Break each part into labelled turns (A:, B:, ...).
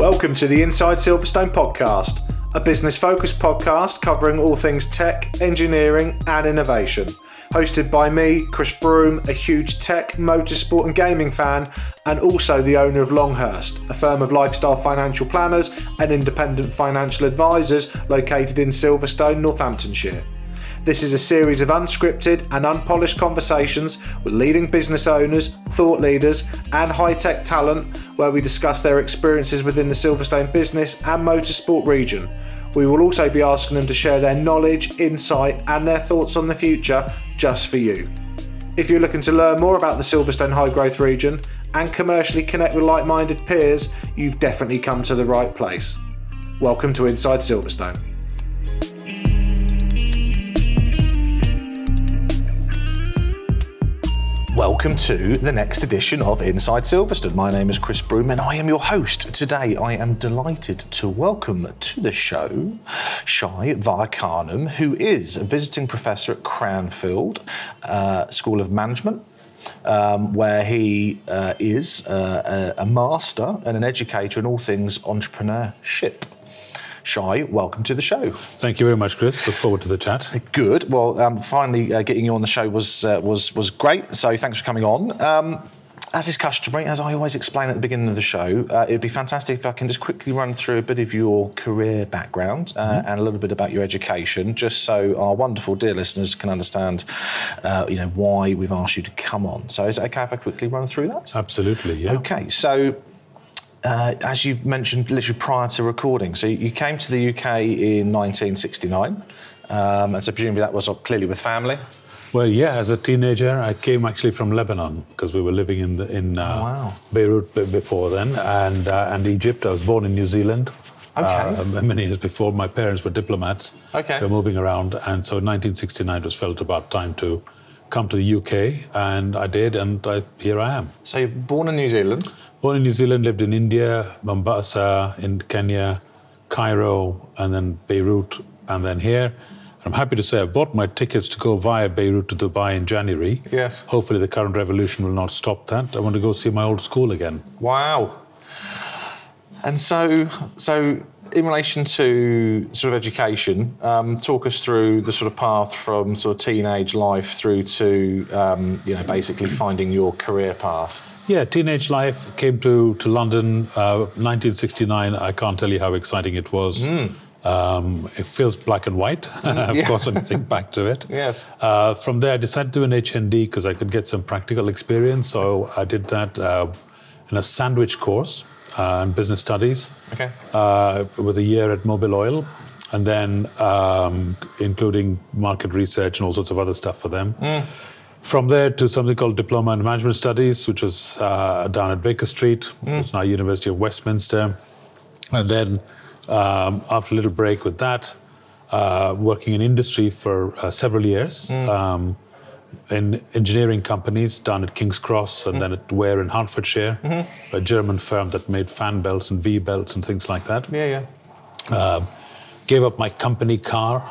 A: Welcome to the Inside Silverstone podcast, a business-focused podcast covering all things tech, engineering and innovation. Hosted by me, Chris Broome, a huge tech, motorsport and gaming fan, and also the owner of Longhurst, a firm of lifestyle financial planners and independent financial advisors located in Silverstone, Northamptonshire. This is a series of unscripted and unpolished conversations with leading business owners, thought leaders and high-tech talent where we discuss their experiences within the Silverstone business and motorsport region. We will also be asking them to share their knowledge, insight and their thoughts on the future just for you. If you're looking to learn more about the Silverstone high growth region and commercially connect with like-minded peers, you've definitely come to the right place. Welcome to Inside Silverstone. Welcome to the next edition of Inside Silverstone. My name is Chris Broome and I am your host. Today I am delighted to welcome to the show Shai Vyakarnam, who is a visiting professor at Cranfield School of Management, where he is a master and an educator in all things entrepreneurship. Shai, welcome to the show.
B: Thank you very much, Chris. Look forward to the chat.
A: Good. Well, finally getting you on the show was great. So thanks for coming on. As is customary, as I always explain at the beginning of the show, it'd be fantastic if I can just quickly run through a bit of your career background and a little bit about your education, just so our wonderful dear listeners can understand, why we've asked you to come on. So is it okay if I quickly run through that?
B: Absolutely. Yeah.
A: Okay. So. As you mentioned literally prior to recording, so you came to the UK in 1969, and so presumably that was clearly with family?
B: Well, yeah, as a teenager, I came actually from Lebanon because we were living in Beirut before then, and Egypt. I was born in New Zealand.
A: Okay.
B: Many years before. My parents were diplomats.
A: Okay.
B: They were moving around, and so in 1969 it was felt about time to come to the UK, and I did, and here I am. So
A: you're born in New Zealand?
B: Born in New Zealand, lived in India, Mombasa, in Kenya, Cairo, and then Beirut, and then here. I'm happy to say I've bought my tickets to go via Beirut to Dubai in January.
A: Yes.
B: Hopefully the current revolution will not stop that. I want to go see my old school again.
A: Wow. And so in relation to sort of education, talk us through the sort of path from sort of teenage life through to, basically finding your career path.
B: Yeah, teenage life, came to London, 1969. I can't tell you how exciting it was. It feels black and white, of course, when you think back to it.
A: Yes.
B: From there, I decided to do an HND because I could get some practical experience. So I did that in a sandwich course in business studies.
A: Okay.
B: With a year at Mobil Oil, and then including market research and all sorts of other stuff for them. From there to something called Diploma in Management Studies, which was down at Baker Street. It's now University of Westminster. And then after a little break with that, working in industry for several years in engineering companies down at King's Cross and then at Ware in Hertfordshire, a German firm that made fan belts and V belts and things like that. Gave up my company car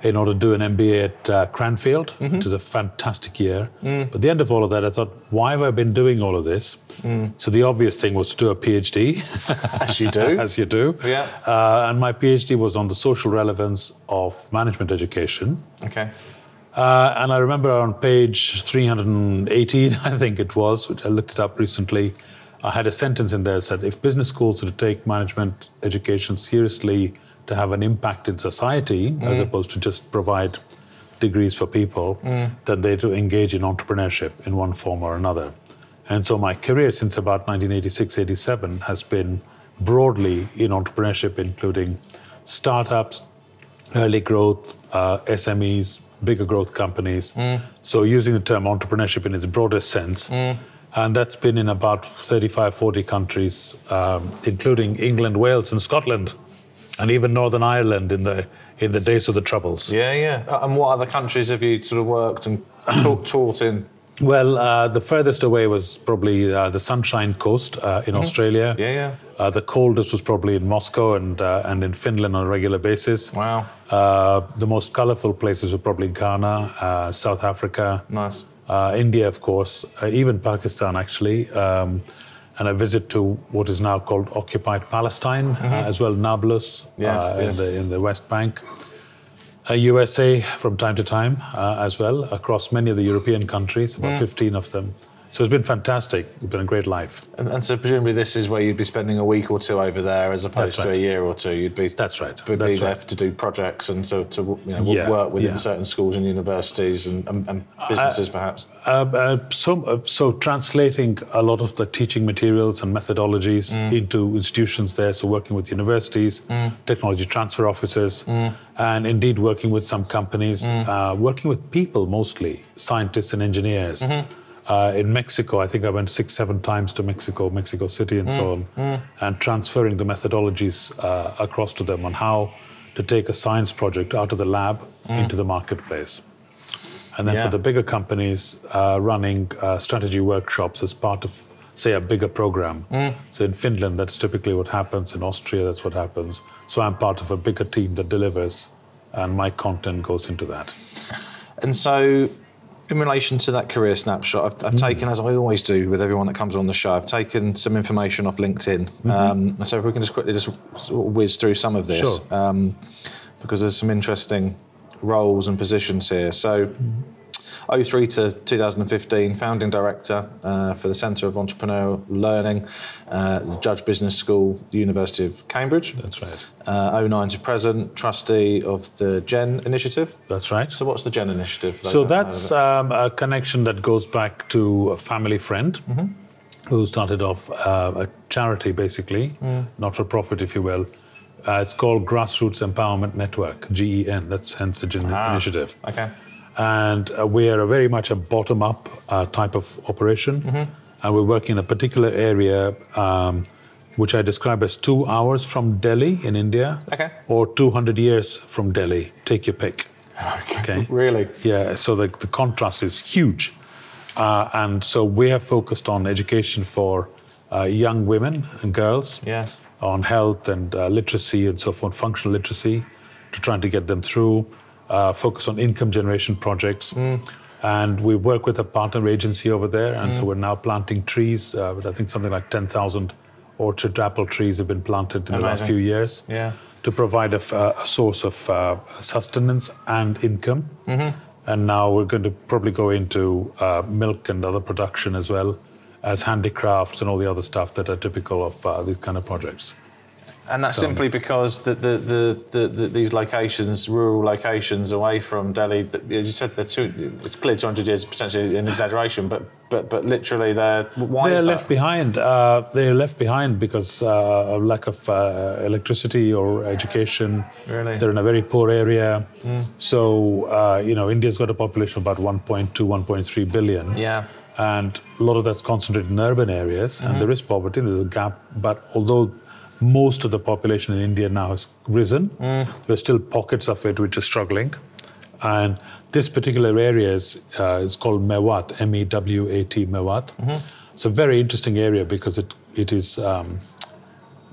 B: in order to do an MBA at Cranfield, which is a fantastic year. But at the end of all of that, I thought, why have I been doing all of this? So the obvious thing was to do a PhD.
A: As you do.
B: As you do.
A: Yeah.
B: And my PhD was on the social relevance of management education.
A: Okay.
B: And I remember on page 318, I think it was, which I looked it up recently, I had a sentence in there that said, if business schools were to take management education seriously to have an impact in society, as opposed to just provide degrees for people, then they to engage in entrepreneurship in one form or another. And so my career since about 1986-87 has been broadly in entrepreneurship, including startups, early growth, SMEs, bigger growth companies. So using the term entrepreneurship in its broadest sense. And that's been in about 35, 40 countries, including England, Wales and Scotland. And even Northern Ireland in the days of the Troubles.
A: Yeah. And what other countries have you sort of worked and taught in?
B: Well, the furthest away was probably the Sunshine Coast in Australia. The coldest was probably in Moscow and in Finland on a regular basis.
A: Wow.
B: The most colourful places were probably Ghana, South Africa.
A: Nice.
B: India, of course, even Pakistan, actually. and a visit to what is now called occupied Palestine, as well, Nablus, in the West Bank. USA from time to time as well, across many of the European countries, about 15 of them. So it's been fantastic. It's been a great life.
A: And so presumably this is where you'd be spending a week or two over there, as opposed to a year or two. You'd be
B: That's right.
A: Be there to do projects and to work within certain schools and universities and businesses, perhaps.
B: So translating a lot of the teaching materials and methodologies into institutions there. So working with universities, technology transfer offices, and indeed working with some companies, working with people mostly, scientists and engineers. In Mexico, I think I went 6-7 times to Mexico City and so on, and transferring the methodologies across to them on how to take a science project out of the lab into the marketplace. And then for the bigger companies, running strategy workshops as part of, say, a bigger program. So in Finland, that's typically what happens. In Austria, that's what happens. So I'm part of a bigger team that delivers, and my content goes into that.
A: And so, in relation to that career snapshot, I've taken, as I always do with everyone that comes on the show, I've taken some information off LinkedIn. So if we can just quickly whiz through some of this, because there's some interesting roles and positions here. So 03 to 2015, founding director for the Centre of Entrepreneurship Learning, the Judge Business School, the University of Cambridge.
B: That's right.
A: 09 to present, trustee of the GEN initiative.
B: That's right.
A: So what's the GEN initiative?
B: So that's a connection that goes back to a family friend who started off a charity, basically, not for profit, if you will. It's called Grassroots Empowerment Network, GEN. That's hence the GEN initiative.
A: Okay.
B: And we are very much a bottom-up type of operation, and we're working in a particular area which I describe as 2 hours from Delhi in India, or 200 years from Delhi. Take your pick. Okay.
A: Really?
B: Yeah. So the contrast is huge, and so we have focused on education for young women and girls.
A: Yes.
B: On health and literacy and so forth, functional literacy, to trying to get them through. Focus on income generation projects, and we work with a partner agency over there, and so we're now planting trees. I think something like 10,000 orchard apple trees have been planted in the last few years to provide a source of sustenance and income. And now we're going to probably go into milk and other production as well as handicrafts and all the other stuff that are typical of these kind of projects.
A: And that's simply because these locations, rural locations away from Delhi, as you said, it's clear 200 years is potentially an exaggeration, but literally they're
B: left behind. They're left behind because of lack of electricity or education.
A: Really?
B: They're in a very poor area. So, India's got a population of about 1.2, 1.3 billion.
A: Yeah.
B: And a lot of that's concentrated in urban areas, and there is poverty, there's a gap. But although most of the population in India now has risen, there are still pockets of it which are struggling. And this particular area is called Mewat, M-E-W-A-T, Mewat. It's a very interesting area because it is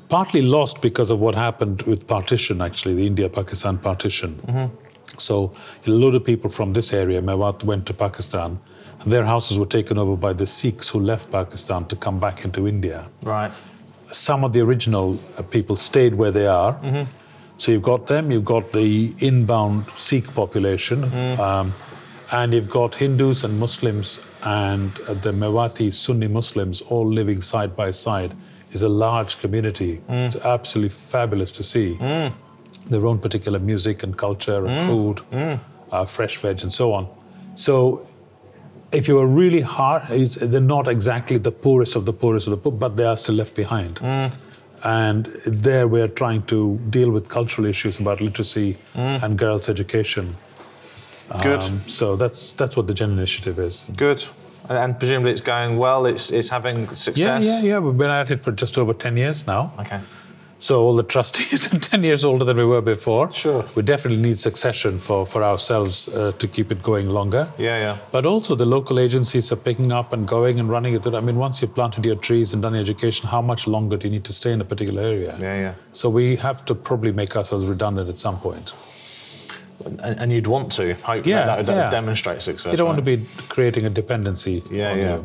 B: partly lost because of what happened with partition, actually, the India-Pakistan partition. So a lot of people from this area, Mewat, went to Pakistan. Their houses were taken over by the Sikhs who left Pakistan to come back into India.
A: Right.
B: Some of the original people stayed where they are. So you've got them, you've got the inbound Sikh population, and you've got Hindus and Muslims, and the Mewati Sunni Muslims all living side by side is a large community. It's absolutely fabulous to see. Their own particular music and culture and food, fresh veg and so on. So if you are really hard, they're not exactly the poorest of the poor, but they are still left behind. And there we're trying to deal with cultural issues about literacy and girls' education.
A: Good.
B: So that's what the GEN initiative is.
A: Good. And presumably it's going well, it's having success?
B: Yeah. We've been at it for just over 10 years now.
A: Okay.
B: So all the trustees are 10 years older than we were before.
A: Sure.
B: We definitely need succession for ourselves to keep it going longer.
A: Yeah.
B: But also the local agencies are picking up and going and running it. I mean, once you've planted your trees and done your education, how much longer do you need to stay in a particular area?
A: Yeah.
B: So we have to probably make ourselves redundant at some point.
A: And you'd want to. Hopefully that would demonstrate success.
B: You don't want to be creating a dependency.
A: Yeah.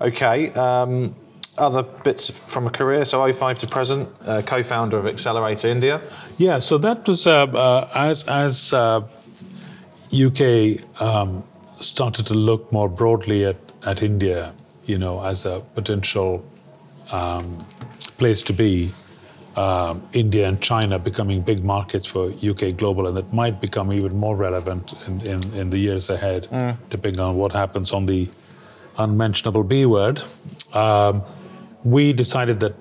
A: Okay. other bits from a career, so 05 to present, co-founder of Accelerator India.
B: Yeah, so that was as UK started to look more broadly at India, as a potential place to be. India and China becoming big markets for UK Global, and that might become even more relevant in the years ahead, depending on what happens on the unmentionable B word. We decided that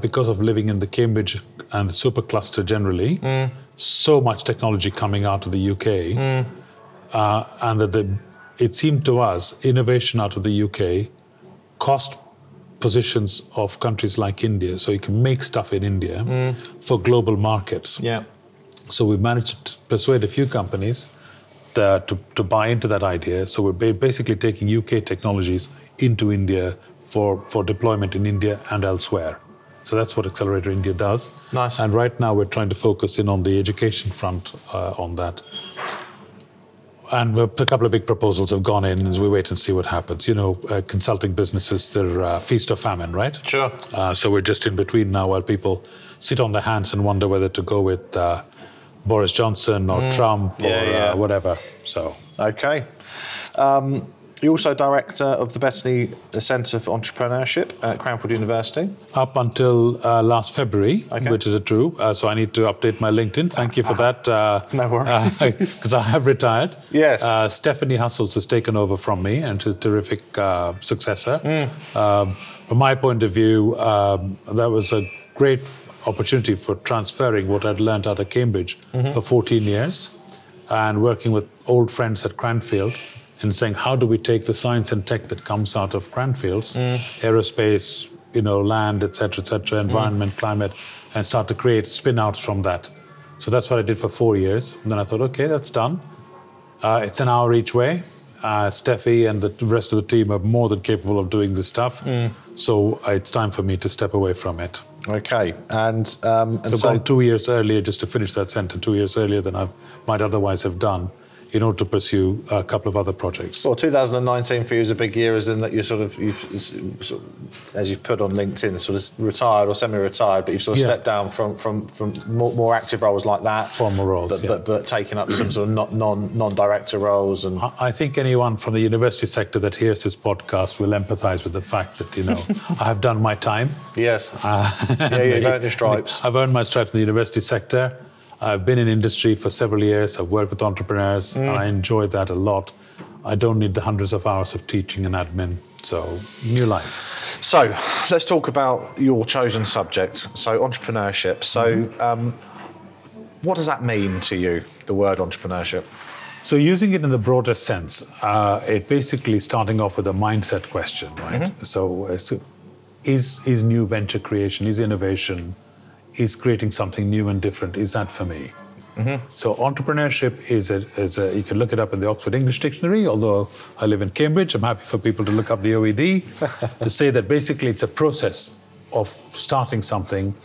B: because of living in the Cambridge and the Supercluster generally, so much technology coming out of the UK, and that it seemed to us innovation out of the UK cost positions of countries like India, so you can make stuff in India for global markets.
A: Yeah.
B: So we managed to persuade a few companies to buy into that idea. So we're basically taking UK technologies into India for deployment in India and elsewhere. So that's what Accelerator India does.
A: Nice.
B: And right now we're trying to focus in on the education front on that. And a couple of big proposals have gone in, as we wait and see what happens. Consulting businesses, they're feast or famine, right?
A: Sure.
B: So we're just in between now while people sit on their hands and wonder whether to go with Boris Johnson or Trump or whatever. So.
A: Okay. You're also director of the Bettany Centre for Entrepreneurship at Cranfield University.
B: Up until last February, which is true. So I need to update my LinkedIn. Thank you for that.
A: No worries.
B: Because I have retired.
A: Yes.
B: Stephanie Hustles has taken over from me, and she's a terrific successor. From my point of view, that was a great opportunity for transferring what I'd learned out of Cambridge for 14 years and working with old friends at Cranfield and saying, how do we take the science and tech that comes out of Cranfields, aerospace, land, et cetera, environment, climate, and start to create spin-outs from that. So that's what I did for 4 years. And then I thought, okay, that's done. It's an hour each way. Steffi and the rest of the team are more than capable of doing this stuff. So it's time for me to step away from it.
A: Okay. And so
B: gone 2 years earlier, just to finish that sentence, 2 years earlier than I might otherwise have done, in order to pursue a couple of other projects.
A: Well, 2019 for you is a big year, as in that you've as you've put on LinkedIn, sort of retired or semi-retired, but you've sort of stepped down from more active roles like that.
B: Formal roles,
A: but taking up some sort of non-director roles. And
B: I think anyone from the university sector that hears this podcast will empathise with the fact that, I have done my time.
A: Yes. You've earned your stripes.
B: I've earned my stripes in the university sector. I've been in industry for several years. I've worked with entrepreneurs. And I enjoy that a lot. I don't need the hundreds of hours of teaching and admin. So, new life.
A: So, let's talk about your chosen subject. So, entrepreneurship. So, what does that mean to you, the word entrepreneurship?
B: So, using it in the broader sense, it basically starting off with a mindset question, right? So, is new venture creation, is innovation, is creating something new and different, is that for me? So entrepreneurship is you can look it up in the Oxford English Dictionary, although I live in Cambridge, I'm happy for people to look up the OED to say that basically it's a process of starting something.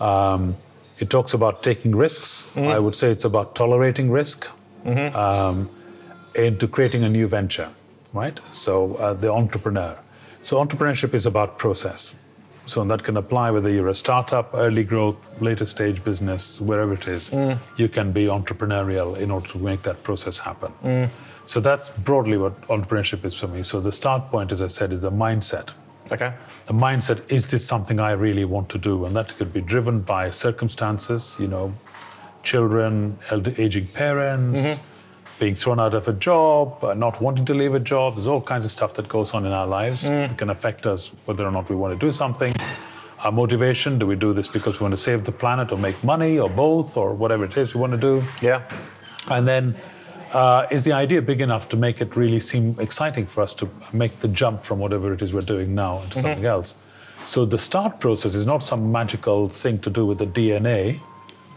B: It talks about taking risks. I would say it's about tolerating risk into creating a new venture, right? So the entrepreneur. So entrepreneurship is about process. So that can apply whether you're a startup, early growth, later stage business, wherever it is. You can be entrepreneurial in order to make that process happen. So that's broadly what entrepreneurship is for me. So the start point, as I said, is the mindset.
A: Okay.
B: The mindset, is this something I really want to do? And that could be driven by circumstances, children, aging parents, being thrown out of a job, not wanting to leave a job. There's all kinds of stuff that goes on in our lives that can affect us, whether or not we want to do something. Our motivation, do we do this because we want to save the planet or make money or both or whatever it is we want to do?
A: Yeah.
B: And then is the idea big enough to make it really seem exciting for us to make the jump from whatever it is we're doing now into something else? So the start process is not some magical thing to do with the DNA,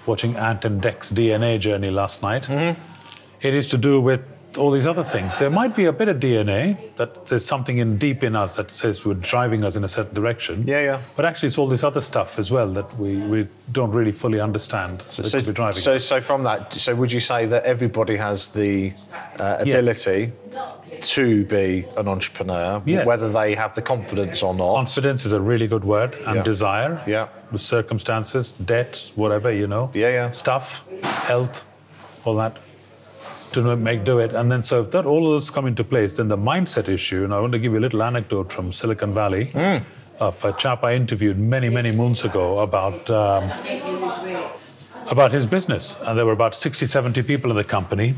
B: watching Ant and Dec's DNA journey last night. It is to do with all these other things. There might be a bit of DNA that there's something deep in us that says we're driving us in a certain direction.
A: Yeah.
B: But actually it's all this other stuff as well that we don't really fully understand.
A: So from that, so would you say that everybody has the ability to be an entrepreneur,
B: Yes.
A: whether they have the confidence or not.
B: Confidence is a really good word, and desire.
A: Yeah.
B: The circumstances, debts, whatever, stuff, health, all that, to do it. And then so if that all of those come into place, then the mindset issue, and I want to give you a little anecdote from Silicon Valley of a chap I interviewed many, many moons ago about his business. And there were about 60, 70 people in the company.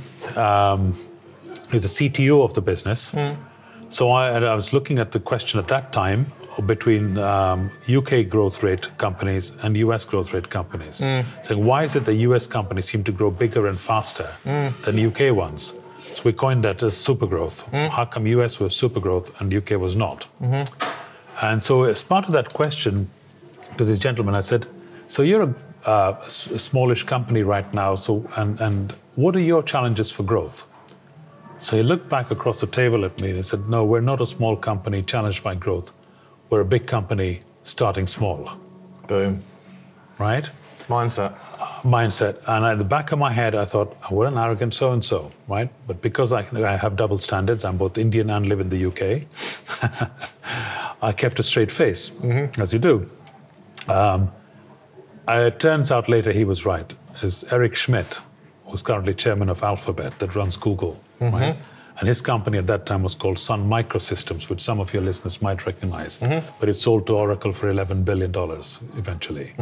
B: He's a CTO of the business. So I was looking at the question at that time between UK growth rate companies and US growth rate companies. Saying, why is it the US companies seem to grow bigger and faster than UK ones? So we coined that as super growth. How come US was super growth and UK was not? And so as part of that question to this gentleman, I said, so you're a smallish company right now, so and what are your challenges for growth? So he looked back across the table at me and he said, no, we're not a small company challenged by growth. We're a big company starting small.
A: Boom.
B: Right? Mindset. And at the back of my head, I thought, oh, what an arrogant so-and-so, right? But because I have double standards, I'm both Indian and live in the UK, I kept a straight face, as you do. It turns out later he was right. It's Eric Schmidt, who's currently chairman of Alphabet that runs Google, right? And his company at that time was called Sun Microsystems, which some of your listeners might recognize. But it sold to Oracle for $11 billion eventually.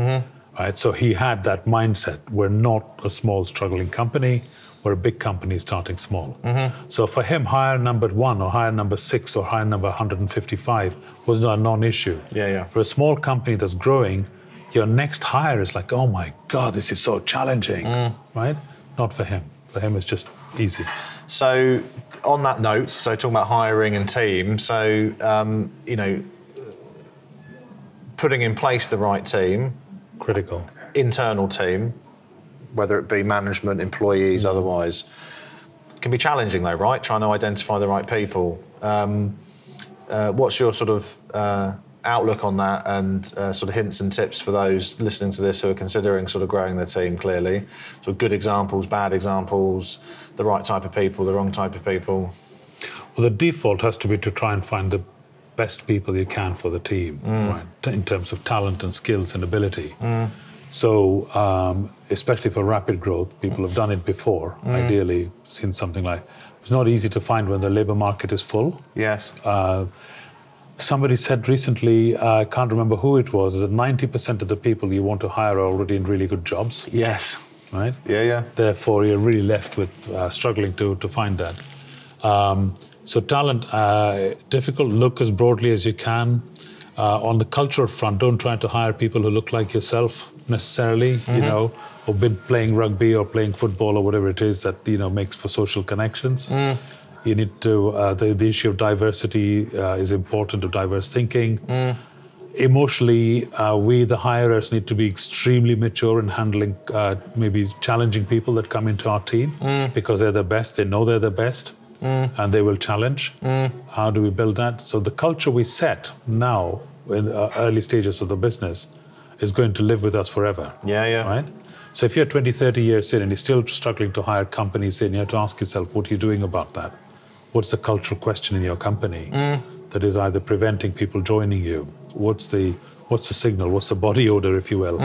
B: Right? So he had that mindset. We're not a small, struggling company. We're a big company starting small. So for him, hire number 1 or hire number 6 or hire number 155 was not a non-issue. For a small company that's growing, your next hire is like, oh my God, this is so challenging, right? Not for him. For him, it's just easy.
A: So on that note, so talking about hiring and team, so, putting in place the right team.
B: Critical.
A: Internal team, whether it be management, employees, otherwise, can be challenging though, right? Trying to identify the right people. What's your sort of outlook on that, and sort of hints and tips for those listening to this who are considering sort of growing their team clearly? So good examples, bad examples, the right type of people, the wrong type of people.
B: Well, the default has to be to try and find the best people you can for the team, right? In terms of talent and skills and ability. So especially for rapid growth, people have done it before, ideally seen something like, it's not easy to find when the labor market is full.
A: Yes.
B: Somebody said recently, I can't remember who it was, that 90% of the people you want to hire are already in really good jobs.
A: Yes.
B: Right?
A: Yeah.
B: Therefore, you're really left with struggling to find that. So talent, difficult, look as broadly as you can. On the cultural front, don't try to hire people who look like yourself necessarily, or been playing rugby or playing football or whatever it is that, makes for social connections. You need to, the issue of diversity is important, to diverse thinking. Emotionally, we, the hirers, need to be extremely mature in handling maybe challenging people that come into our team because they're the best, they know they're the best, and they will challenge. How do we build that? So the culture we set now in the early stages of the business is going to live with us forever. Right? So if you're 20, 30 years in and you're still struggling to hire companies in, you have to ask yourself, what are you doing about that? What's the cultural question in your company that is either preventing people joining you? What's the signal? What's the body odor, if you will,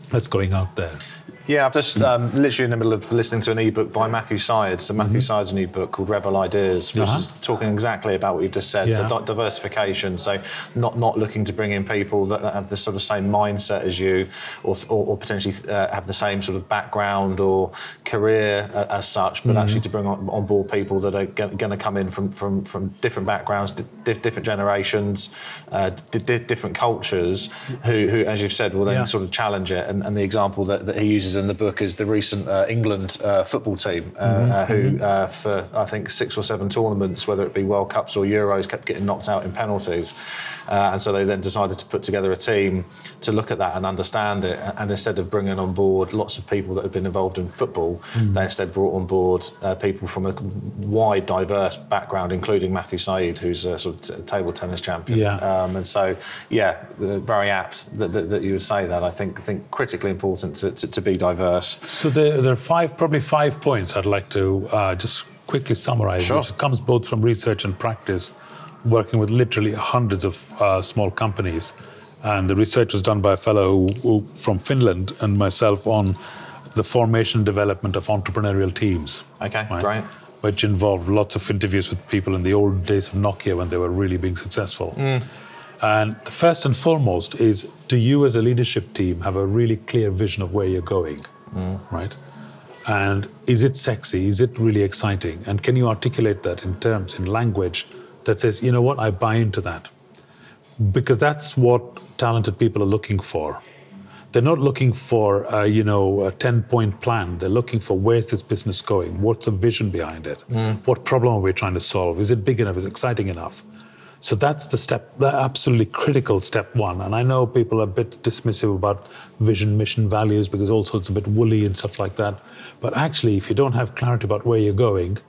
B: that's going out there?
A: Yeah, I'm just literally in the middle of listening to an ebook by Matthew Syed. So Matthew Syed's new book called Rebel Ideas, which is talking exactly about what you've just said. So diversification. So not looking to bring in people that have the sort of same mindset as you, or potentially have the same sort of background or career as such, but actually to bring on board people that are going to come in from different backgrounds, different generations, different cultures, who, as you've said, will then sort of challenge it. And the example that he uses in the book is the recent England football team who for I think 6 or 7 tournaments, whether it be World Cups or Euros, kept getting knocked out in penalties, and so they then decided to put together a team to look at that and understand it, and instead of bringing on board lots of people that had been involved in football, they instead brought on board people from a wide diverse background, including Matthew Syed, who's a sort of table tennis champion. And so very apt that you would say that. I think critically important to be diverse.
B: So there are probably five points I'd like to just quickly summarize,
A: Sure.
B: which comes both from research and practice, working with literally hundreds of small companies. And the research was done by a fellow who from Finland and myself on the formation and development of entrepreneurial teams.
A: Okay,
B: right?
A: great.
B: Which involved lots of interviews with people in the old days of Nokia when they were really being successful. And the first and foremost is, do you as a leadership team have a really clear vision of where you're going, right? And is it sexy? Is it really exciting? And can you articulate that in terms, in language that says, you know what, I buy into that? Because that's what talented people are looking for. They're not looking for, a 10-point plan. They're looking for, where's this business going? What's the vision behind it? What problem are we trying to solve? Is it big enough? Is it exciting enough? So that's the absolutely critical step one. And I know people are a bit dismissive about vision, mission, values, because also it's a bit woolly and stuff like that. But actually, if you don't have clarity about where you're going,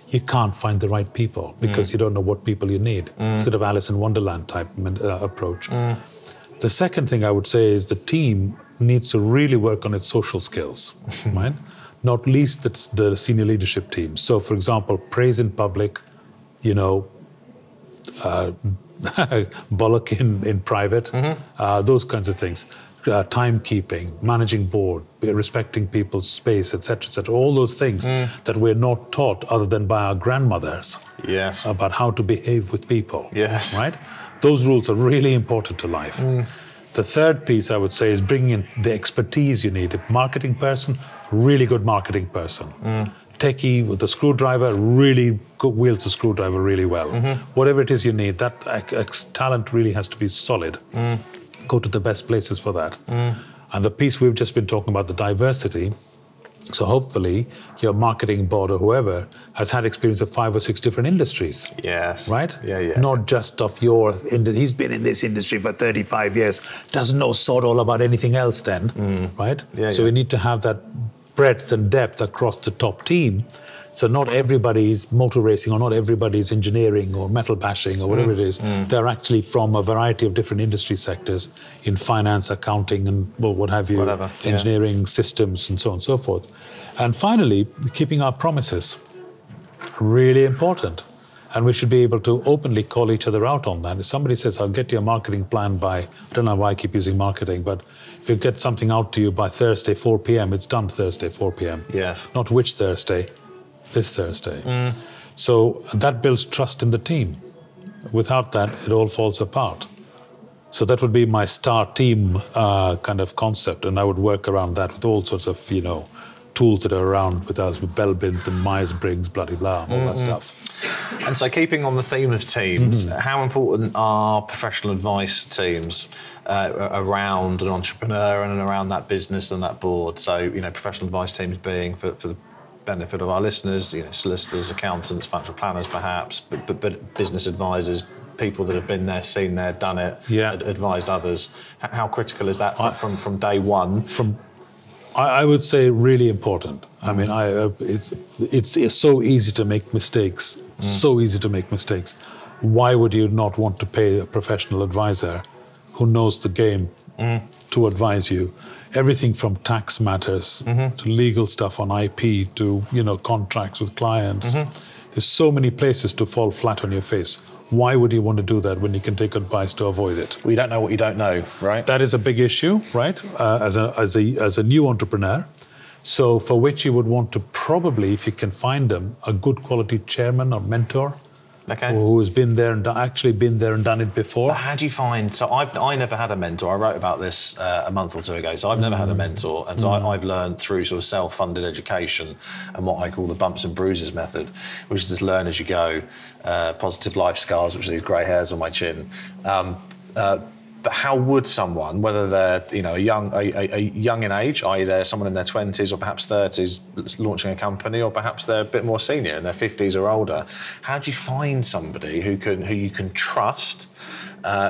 B: you can't find the right people because you don't know what people you need. Sort of Alice in Wonderland type approach. The second thing I would say is the team needs to really work on its social skills, right? Not least the senior leadership team. So, for example, praise in public, bollock in private, those kinds of things. Timekeeping, managing board, respecting people's space, etc., all those things that we're not taught other than by our grandmothers.
A: Yes.
B: About how to behave with people.
A: Yes.
B: Right? Those rules are really important to life. The third piece I would say is bringing in the expertise you need. A marketing person, really good marketing person. Techie with a screwdriver, really good, wields a screwdriver really well. Whatever it is you need, that talent really has to be solid. Go to the best places for that. And the piece we've just been talking about, the diversity. So hopefully your marketing board or whoever has had experience of 5 or 6 different industries.
A: Yes.
B: Right?
A: Yeah.
B: Not just of he's been in this industry for 35 years, doesn't know sod all about anything else then, right? So we need to have that breadth and depth across the top team. So not everybody's motor racing or not everybody's engineering or metal bashing or whatever it is. They're actually from a variety of different industry sectors in finance, accounting, and what have you, engineering, systems, and so on and so forth. And finally, keeping our promises. Really important. And we should be able to openly call each other out on that. If somebody says, I'll get you a marketing plan by, I don't know why I keep using marketing, but if you get something out to you by Thursday, 4 p.m., it's done Thursday, 4 p.m.
A: Yes.
B: Not which Thursday, this Thursday. So that builds trust in the team. Without that, it all falls apart. So that would be my star team kind of concept, and I would work around that with all sorts of, tools that are around with us, with bell bins and Myers-Briggs, bloody blah, all that stuff.
A: And so keeping on the theme of teams, how important are professional advice teams around an entrepreneur and around that business and that board? So, professional advice teams being for the benefit of our listeners, solicitors, accountants, financial planners perhaps, but business advisors, people that have been there, seen there, done it, advised others. How critical is that from day one?
B: I would say really important. I mean, it's so easy to make mistakes. So easy to make mistakes. Why would you not want to pay a professional advisor who knows the game to advise you? Everything from tax matters to legal stuff on IP to contracts with clients. There's so many places to fall flat on your face. Why would you want to do that when you can take advice to avoid it?
A: Well, you don't know what you don't know, right?
B: That is a big issue, right? As a new entrepreneur. So for which you would want to probably, if you can find them, a good quality chairman or mentor.
A: Okay.
B: Who has been there and actually been there and done it before.
A: But how do you find? So I never had a mentor. I wrote about this a month or two ago. So I've never had a mentor, and so I've learned through sort of self-funded education and what I call the bumps and bruises method, which is just learn as you go, positive life scars, which are these grey hairs on my chin. But how would someone, whether they're a young in age, i.e. they're someone in their 20s or perhaps 30s launching a company, or perhaps they're a bit more senior in their 50s or older, how do you find somebody who you can trust,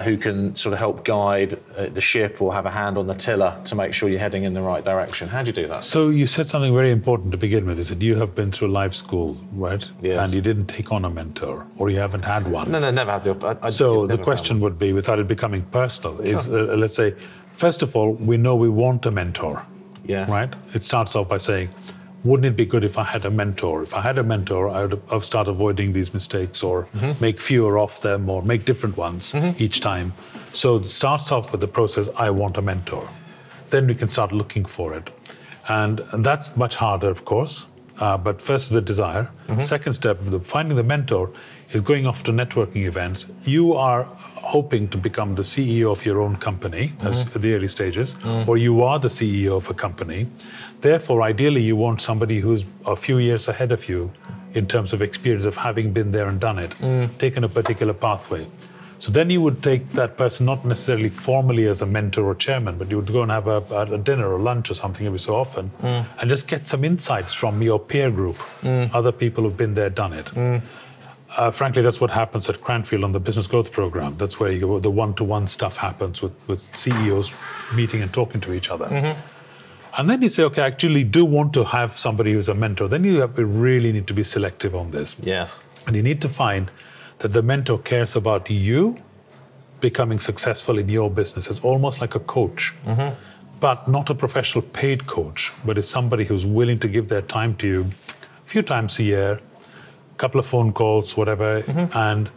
A: who can sort of help guide the ship or have a hand on the tiller to make sure you're heading in the right direction? How do you do that?
B: So you said something very important to begin with, is that you have been through life school, right?
A: Yes.
B: And you didn't take on a mentor, or you haven't had one.
A: No, never had the.
B: So the question would be, without it becoming personal, is let's say, first of all, we know we want a mentor.
A: Yes.
B: Right? It starts off by saying, wouldn't it be good if I had a mentor? If I had a mentor, I would start avoiding these mistakes or make fewer of them or make different ones each time. So it starts off with the process, I want a mentor. Then we can start looking for it. And that's much harder, of course. But first, the desire. Second step, finding the mentor, is going off to networking events. You are hoping to become the CEO of your own company at the early stages, or you are the CEO of a company. Therefore, ideally, you want somebody who's a few years ahead of you in terms of experience of having been there and done it, taken a particular pathway. So then you would take that person, not necessarily formally as a mentor or chairman, but you would go and have a dinner or lunch or something every so often and just get some insights from your peer group, other people who've been there, done it. Frankly, that's what happens at Cranfield on the business growth program. That's where the one-to-one stuff happens with CEOs meeting and talking to each other. And then you say, okay, I actually do want to have somebody who's a mentor. Then you really need to be selective on this.
A: Yes.
B: And you need to find that the mentor cares about you becoming successful in your business. It's almost like a coach, but not a professional paid coach, but it's somebody who's willing to give their time to you a few times a year, a couple of phone calls, whatever, and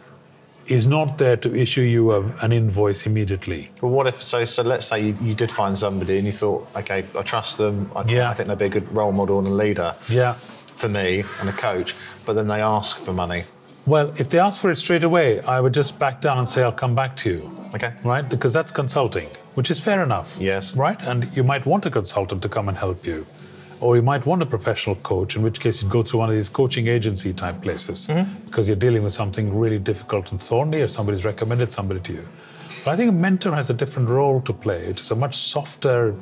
B: is not there to issue you an invoice immediately.
A: Well, what if, so let's say you did find somebody and you thought, okay, I trust them, I think they'd be a good role model and a leader for me and a coach, but then they ask for money.
B: Well, if they ask for it straight away, I would just back down and say, I'll come back to you.
A: Okay.
B: Right? Because that's consulting, which is fair enough.
A: Yes.
B: Right? And you might want a consultant to come and help you. Or you might want a professional coach, in which case you'd go through one of these coaching agency type places because you're dealing with something really difficult and thorny, or somebody's recommended somebody to you. But I think a mentor has a different role to play. It's a much softer,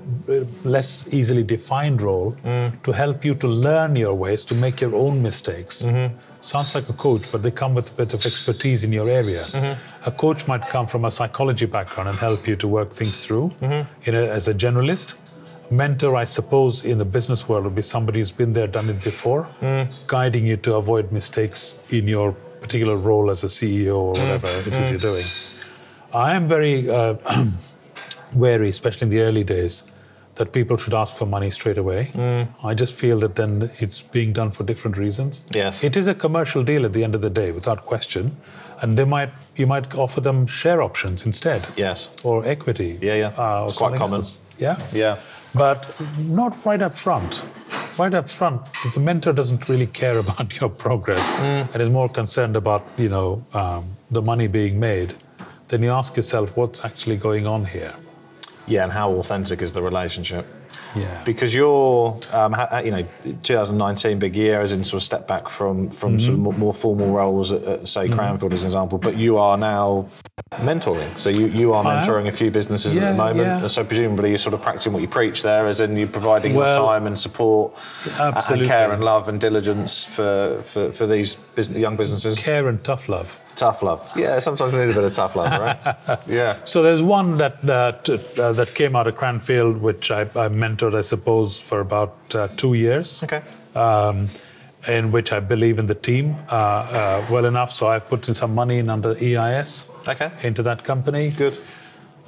B: less easily defined role to help you to learn your ways, to make your own mistakes. Sounds like a coach, but they come with a bit of expertise in your area. A coach might come from a psychology background and help you to work things through as a generalist. Mentor, I suppose, in the business world would be somebody who's been there, done it before, guiding you to avoid mistakes in your particular role as a CEO or whatever it is you're doing. I am very wary, especially in the early days, that people should ask for money straight away. I just feel that then it's being done for different reasons.
A: Yes.
B: It is a commercial deal at the end of the day, without question. And you might offer them share options instead.
A: Yes.
B: Or equity.
A: It's quite common.
B: Else. Yeah.
A: Yeah.
B: But not right up front. Right up front, if the mentor doesn't really care about your progress and is more concerned about, the money being made, then you ask yourself, what's actually going on here?
A: Yeah, and how authentic is the relationship?
B: Yeah.
A: Because you're, 2019, big year, as in sort of step back from sort of more formal roles at say, Cranfield as an example, but you are now mentoring. So you are mentoring a few businesses at the moment. Yeah. So presumably you're sort of practicing what you preach there, as in you're providing your time and support and care and love and diligence for these young businesses.
B: Care and tough love.
A: Tough love. Yeah, sometimes we need a bit of tough love, right? Yeah.
B: So there's one that came out of Cranfield, which I mentored, I suppose, for about 2 years.
A: Okay.
B: In which I believe in the team well enough, so I've put in some money in under EIS into that company.
A: Good.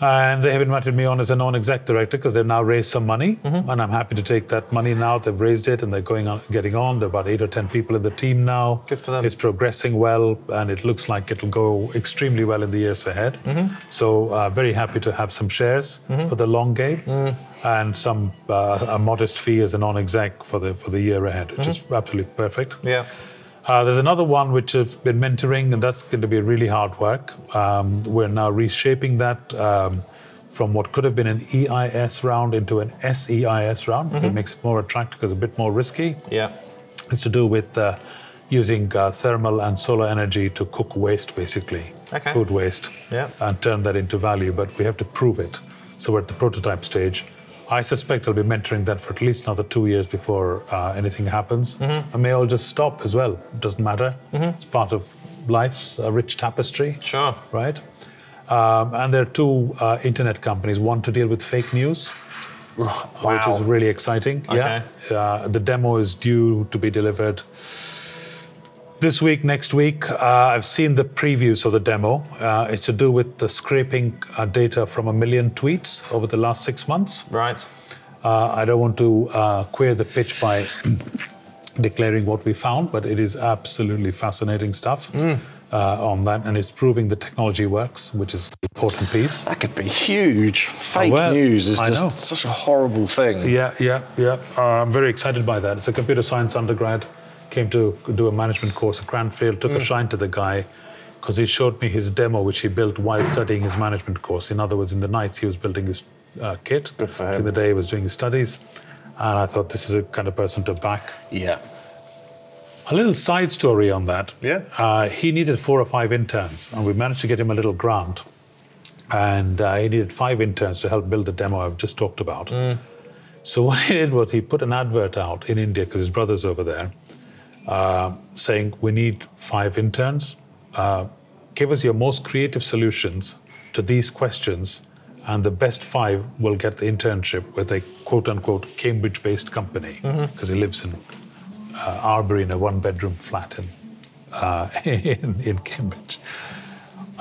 B: And they have invited me on as a non-exec director because they've now raised some money, and I'm happy to take that money now. They've raised it and they're getting on. There are about 8 or 10 people in the team now.
A: Good for them.
B: It's progressing well, and it looks like it'll go extremely well in the years ahead. So very happy to have some shares for the long game and some a modest fee as a non-exec for the year ahead, which is absolutely perfect.
A: Yeah.
B: There's another one which I've been mentoring, and that's going to be really hard work. We're now reshaping that from what could have been an EIS round into an SEIS round. It makes it more attractive because it's a bit more risky.
A: Yeah.
B: It's to do with using thermal and solar energy to cook waste, basically, food waste, and turn that into value. But we have to prove it. So we're at the prototype stage. I suspect I'll be mentoring that for at least another 2 years before anything happens. I may all just stop as well. It doesn't matter. It's part of life's rich tapestry.
A: Sure.
B: Right? And there are 2 internet companies, one to deal with fake news, which is really exciting.
A: Okay.
B: Yeah. The demo is due to be delivered this week, next week. I've seen the previews of the demo. It's to do with the scraping data from 1 million tweets over the last 6 months.
A: Right.
B: I don't want to queer the pitch by declaring what we found, but it is absolutely fascinating stuff on that, and it's proving the technology works, which is the important piece.
A: That could be huge. Fake news is just such a horrible thing.
B: Yeah. I'm very excited by that. It's a computer science undergrad, came to do a management course at Cranfield, took a shine to the guy, because he showed me his demo, which he built while studying his management course. In other words, in the nights he was building his kit.
A: Good for him.
B: In the day he was doing his studies. And I thought, this is a kind of person to back.
A: Yeah.
B: A little side story on that.
A: Yeah.
B: He needed 4 or 5 interns, and we managed to get him a little grant. And he needed 5 interns to help build the demo I've just talked about. So what he did was he put an advert out in India, because his brother's over there, saying, we need 5 interns. Give us your most creative solutions to these questions, and the best 5 will get the internship with a quote-unquote Cambridge-based company, because he lives in Arbury in a 1-bedroom flat in Cambridge.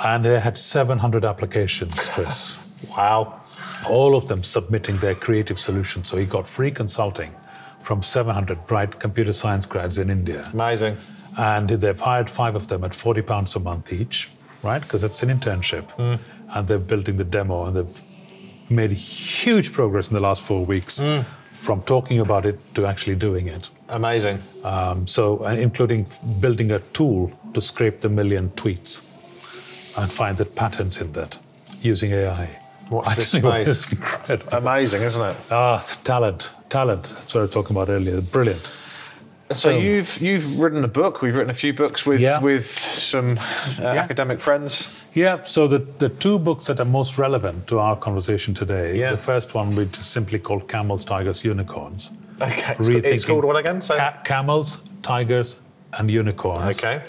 B: And they had 700 applications, Chris.
A: Wow.
B: All of them submitting their creative solutions. So he got free consulting from 700 bright computer science grads in India.
A: Amazing.
B: And they've hired 5 of them at £40 a month each, right? Because it's an internship. And they're building the demo, and they've made huge progress in the last 4 weeks from talking about it to actually doing it.
A: Amazing.
B: So including building a tool to scrape the million tweets and find the patterns in that using AI.
A: Watch this space.
B: It's incredible.
A: Amazing, isn't it?
B: Talent. That's what I was talking about earlier. Brilliant.
A: So you've written a book. We've written a few books with some academic friends.
B: Yeah. So the 2 books that are most relevant to our conversation today. The first one we just simply called Camels, Tigers, Unicorns.
A: Okay. It's called what again? So
B: Camels, Tigers, and Unicorns.
A: Okay.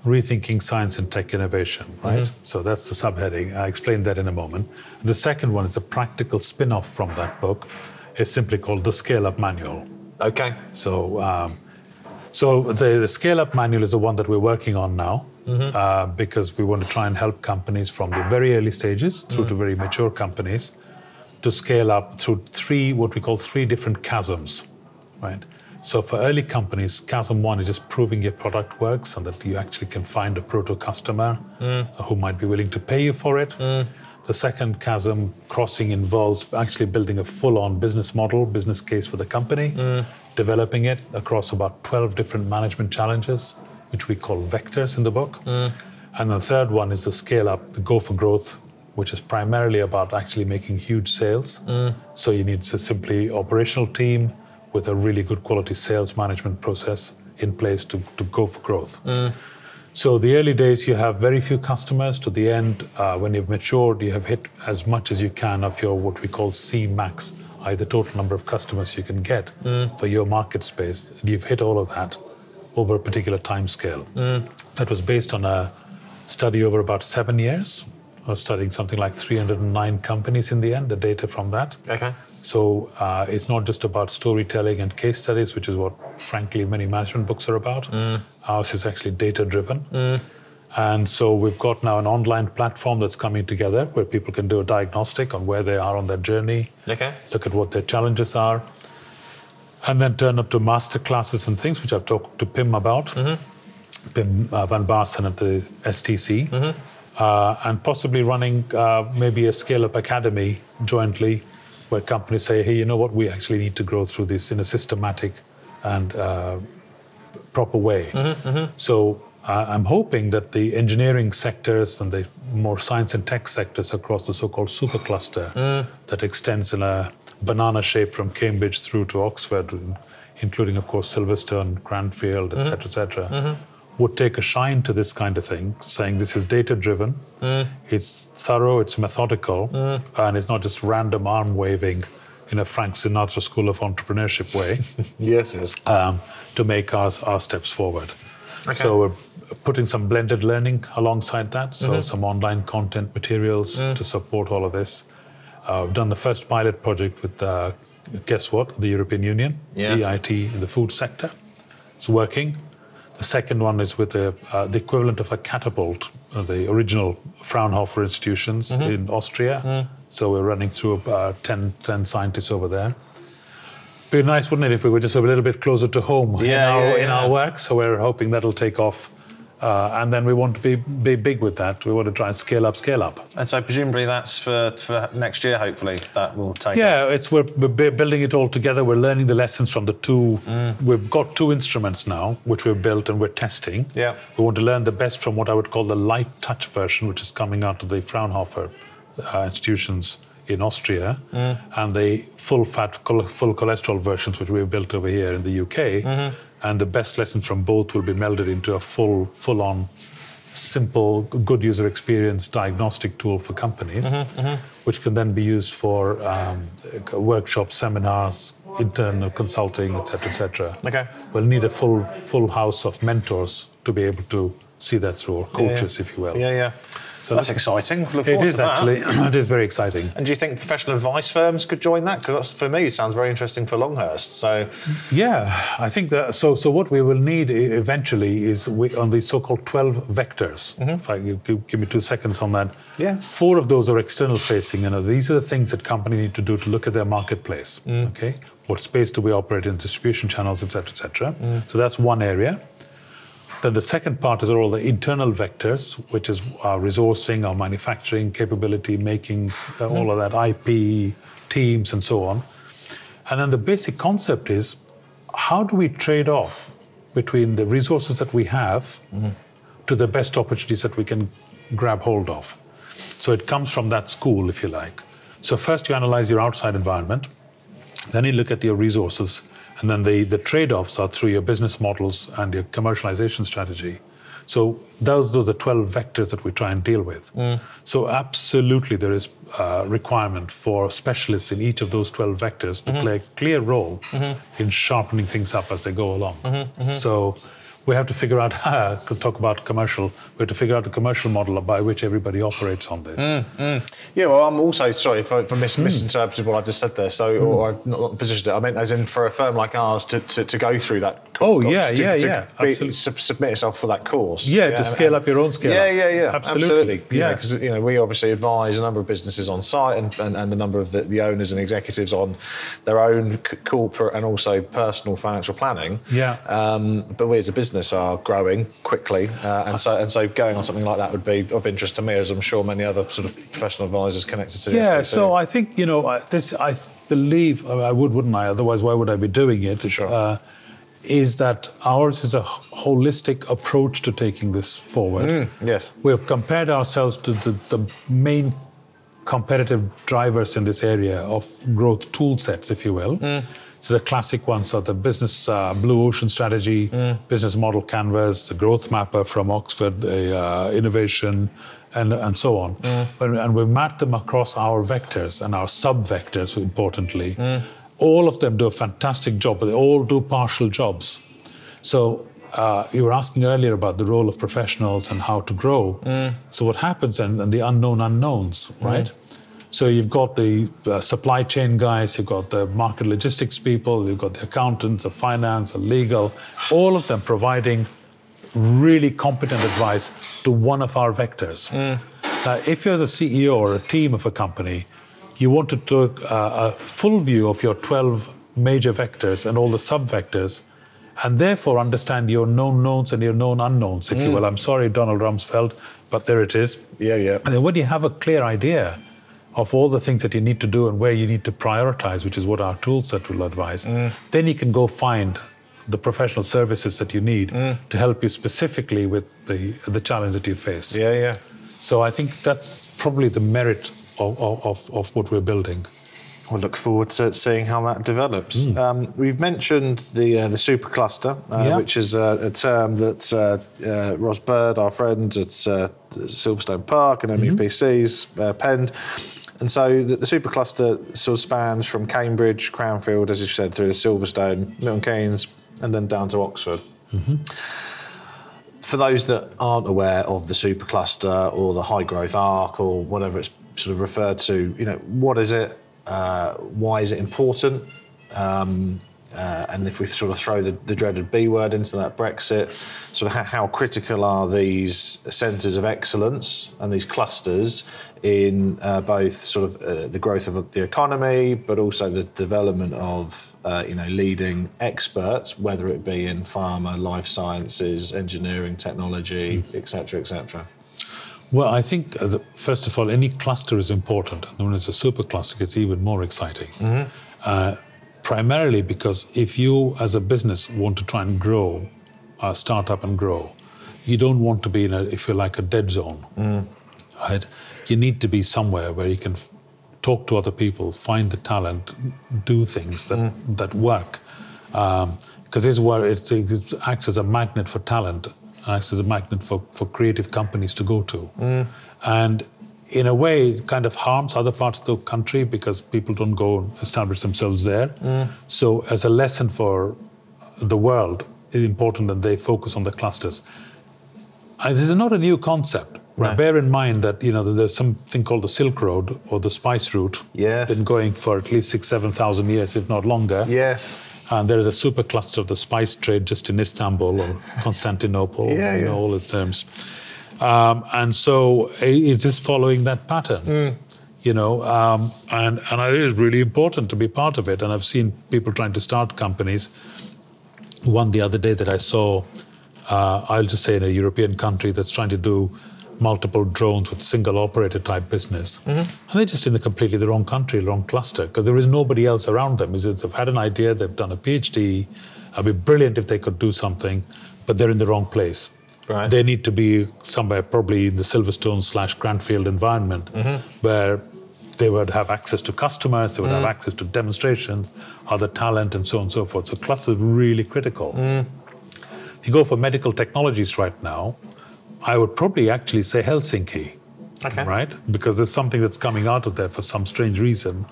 B: Rethinking Science and Tech Innovation, right? So that's the subheading. I'll explain that in a moment. The second one is a practical spin-off from that book. It's simply called the Scaleup Manual.
A: Okay.
B: So the Scaleup Manual is the one that we're working on now, because we want to try and help companies from the very early stages through to very mature companies to scale up through 3 different chasms, right? So for early companies, chasm 1 is just proving your product works and that you actually can find a proto customer who might be willing to pay you for it. The second chasm crossing involves actually building a full-on business model, business case for the company, developing it across about 12 different management challenges, which we call vectors in the book. And the third one is the scale up, the go for growth, which is primarily about actually making huge sales. So you need a simply operational team with a really good quality sales management process in place to go for growth. So the early days, you have very few customers. To the end, when you've matured, you have hit as much as you can of your what we call C max, the total number of customers you can get for your market space. You've hit all of that over a particular time scale. That was based on a study over about 7 years. I was studying something like 309 companies in the end, the data from that.
A: Okay.
B: So it's not just about storytelling and case studies, which is what, frankly, many management books are about. Ours is actually data-driven. And so we've got now an online platform that's coming together where people can do a diagnostic on where they are on their journey, look at what their challenges are, and then turn up to master classes and things, which I've talked to Pim about, Pim Van Barsen at the STC, and possibly running maybe a Scaleup Academy jointly, where companies say, hey, you know what, we actually need to grow through this in a systematic and proper way. So I'm hoping that the engineering sectors and the more science and tech sectors across the so-called supercluster that extends in a banana shape from Cambridge through to Oxford, including, of course, Silverstone, Cranfield, et cetera, would take a shine to this kind of thing, saying this is data-driven, it's thorough, it's methodical, and it's not just random arm waving in a Frank Sinatra School of Entrepreneurship way.
A: Yes.
B: To make our steps forward. So we're putting some blended learning alongside that, so some online content materials to support all of this. We've done the first pilot project with, guess what, the European Union, EIT in the food sector. It's working. The second one is with the equivalent of a catapult, the original Fraunhofer institutions in Austria. So we're running through 10 scientists over there. Be nice, wouldn't it, if we were just a little bit closer to home in our work? So we're hoping that'll take off. And then we want to be big with that. We want to try and scale up.
C: And so presumably that's for next year, hopefully, that will take
B: off. We're building it all together. We're learning the lessons from the two. We've got 2 instruments now, which we've built and we're testing.
C: Yeah.
B: We want to learn the best from what I would call the light touch version, which is coming out of the Fraunhofer institutions in Austria, and the full cholesterol versions, which we've built over here in the UK. And the best lessons from both will be melded into a full-on, simple, good user experience diagnostic tool for companies, which can then be used for workshops, seminars, internal consulting, etc.
C: Okay.
B: We'll need a full house of mentors to be able to see that through, or coaches, if you will.
C: Yeah. So that's exciting. Look forward
B: it is
C: to that.
B: Actually. It is very exciting.
C: And do you think professional advice firms could join that? Because that's, for me, it sounds very interesting for Longhurst. So
B: yeah, I think that. So what we will need eventually is on these so-called 12 vectors. If I give me 2 seconds on that.
C: Yeah.
B: 4 of those are external facing. These are the things that companies need to do to look at their marketplace. Okay. What space do we operate in? Distribution channels, etc. So that's one area. Then the second part is all the internal vectors, which is our resourcing, our manufacturing capability, making all of that, IP, teams, and so on. And then the basic concept is, how do we trade off between the resources that we have to the best opportunities that we can grab hold of? So it comes from that school, if you like. So first you analyze your outside environment, then you look at your resources, and then the trade-offs are through your business models and your commercialization strategy. So those are the 12 vectors that we try and deal with. So absolutely there is a requirement for specialists in each of those 12 vectors to play a clear role in sharpening things up as they go along. So we have to figure out how to talk about commercial. We have to figure out the commercial model by which everybody operates on this.
C: Yeah, well, I'm also sorry if I misinterpreted what I just said there. So, or I've not positioned it. I meant as in for a firm like ours to go through that.
B: Absolutely.
C: Submit yourself for that course.
B: To scale up your own scale.
C: Yeah.
B: Absolutely.
C: Because we obviously advise a number of businesses on site and a number of the owners and executives on their own corporate and also personal financial planning. But we as a business are growing quickly, and so going on something like that would be of interest to me, as I'm sure many other sort of professional advisors connected to the STC.
B: So I think this. I believe I wouldn't I? Otherwise, why would I be doing it?
C: Sure.
B: Is that ours is a holistic approach to taking this forward.
C: Yes.
B: We have compared ourselves to the main competitive drivers in this area of growth tool sets, if you will. So the classic ones are the business blue ocean strategy, business model canvas, the growth mapper from Oxford, the innovation, and so on. And we map them across our vectors and our sub-vectors, importantly. All of them do a fantastic job, but they all do partial jobs. So you were asking earlier about the role of professionals and how to grow. So what happens and the unknown unknowns, right? So you've got the supply chain guys, you've got the market logistics people, you've got the accountants, the finance, the legal, all of them providing really competent advice to one of our vectors. Now, if you're the CEO or a team of a company, you want to take a full view of your 12 major vectors and all the sub-vectors, and therefore understand your known knowns and your known unknowns, if you will. I'm sorry, Donald Rumsfeld, but there it is.
C: Yeah.
B: And then when you have a clear idea of all the things that you need to do and where you need to prioritize, which is what our tool set will advise, then you can go find the professional services that you need to help you specifically with the challenge that you face.
C: Yeah.
B: So I think that's probably the merit of what we're building.
C: We'll look forward to seeing how that develops. We've mentioned the supercluster, which is a term that Ross Bird, our friend at Silverstone Park and MEPC's penned. And so the supercluster sort of spans from Cambridge, Cranfield, as you said, through to Silverstone, Milton Keynes, and then down to Oxford. For those that aren't aware of the supercluster or the high growth arc or whatever it's sort of referred to, what is it? Why is it important? And if we sort of throw the dreaded B word into that, Brexit, sort of how critical are these centres of excellence and these clusters in both sort of the growth of the economy, but also the development of leading experts, whether it be in pharma, life sciences, engineering, technology, etc., etc.?
B: Well, I think, first of all, any cluster is important. And when it's a supercluster, it gets even more exciting. Primarily because if you, as a business, want to try and grow, start up and grow, you don't want to be in a dead zone, right? You need to be somewhere where you can talk to other people, find the talent, do things that work. Because this is where it acts as a magnet for talent, acts as a magnet for creative companies to go to. And in a way, it kind of harms other parts of the country because people don't go and establish themselves there. So as a lesson for the world, it's important that they focus on the clusters. This is not a new concept. Right. Bear in mind that there's something called the Silk Road or the Spice Route.
C: Yes.
B: Been going for at least 6,000-7,000 years, if not longer.
C: Yes.
B: And there is a supercluster of the spice trade just in Istanbul or Constantinople, all its terms. And so it is following that pattern, and it is really important to be part of it. And I've seen people trying to start companies. One the other day that I saw, I'll just say in a European country that's trying to do multiple drones with single operator type business. And they're just in completely the wrong country, wrong cluster, because there is nobody else around them. They've had an idea, they've done a PhD. It'd be brilliant if they could do something, but they're in the wrong place.
C: Right.
B: They need to be somewhere probably in the Silverstone / Cranfield environment where they would have access to customers, they would have access to demonstrations, other talent, and so on and so forth. So cluster is really critical. If you go for medical technologies right now, I would probably actually say Helsinki, right? Because there's something that's coming out of there for some strange reason